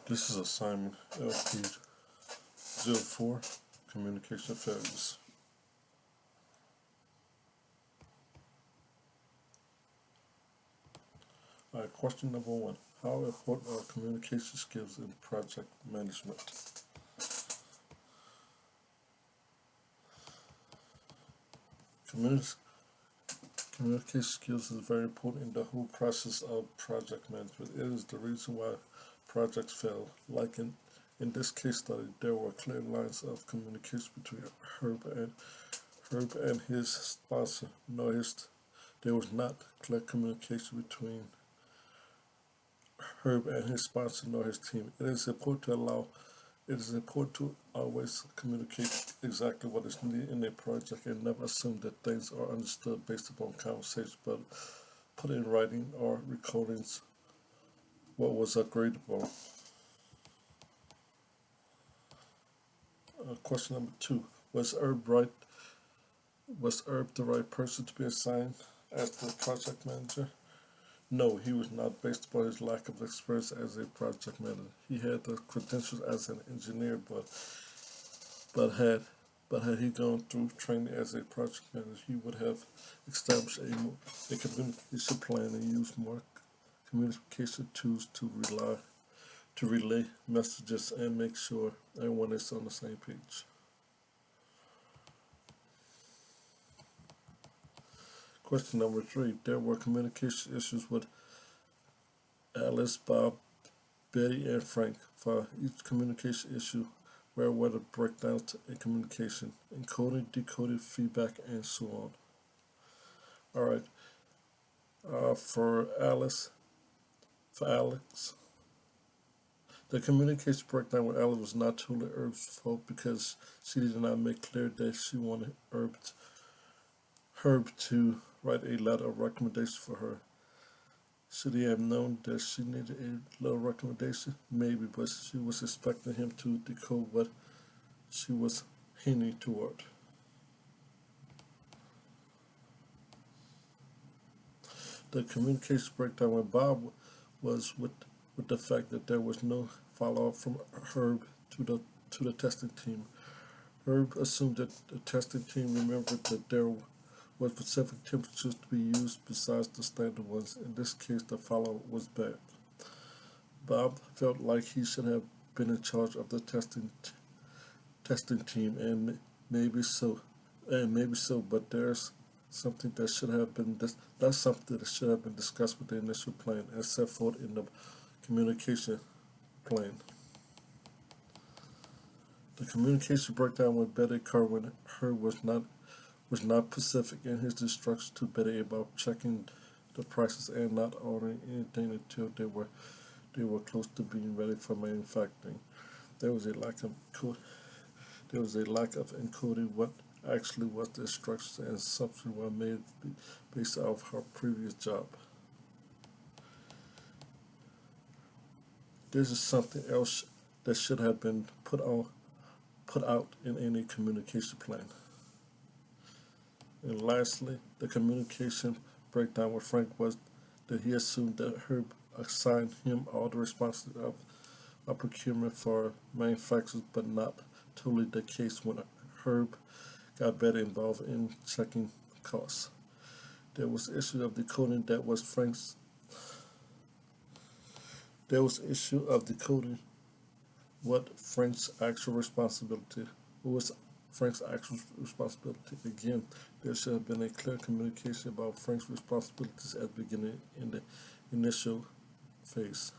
This is assignment LP04, communication failures. Alright, question number 1. How important are communication skills in project management? Communication skills is very important in the whole process of project management. It is the reason why projects fail. Like in this case study, there were clear lines of communication between Herb and his sponsor. There was not clear communication between Herb and his sponsor nor his team. It is important to always communicate exactly what is needed in a project and never assume that things are understood based upon conversation, but put in writing or recordings what was agreed upon. Question number 2. Was Herb the right person to be assigned as the project manager? No, he was not, based upon his lack of experience as a project manager. He had the credentials as an engineer, but had he gone through training as a project manager, he would have established a communication plan and used more communication tools to relay messages and make sure everyone is on the same page. Question number 3. There were communication issues with Alice, Bob, Betty, and Frank. For each communication issue, where were the breakdowns in communication, encoding, decoding, feedback, and so on. Alright, for Alex, the communication breakdown with Alice was not totally Herb's fault because she did not make clear that she wanted Herb to write a letter of recommendation for her. Should he have known that she needed a little recommendation? Maybe, but she was expecting him to decode what she was hinting toward. The communication breakdown with Bob was with the fact that there was no follow-up from Herb to the testing team. Herb assumed that the testing team remembered that there were specific temperatures to be used besides the standard ones. In this case, the follow-up was bad. Bob felt like he should have been in charge of the testing team, and maybe so, but there's something that should have been discussed with the initial plan as set forth in the communication plan. The communication breakdown with Betty Carwin, Herb was not specific in his instructions to Betty about checking the prices and not ordering anything until they were close to being ready for manufacturing. There was a lack of encoding what actually was the instructions, and assumptions were made based off her previous job. This is something else that should have been put out in any communication plan. And lastly, the communication breakdown with Frank was that he assumed that Herb assigned him all the responsibility of procurement for manufacturers, but not totally the case when Herb got better involved in checking costs. There was issue of decoding what Frank's actual responsibility was. Again, there should have been a clear communication about Frank's responsibilities at the beginning in the initial phase.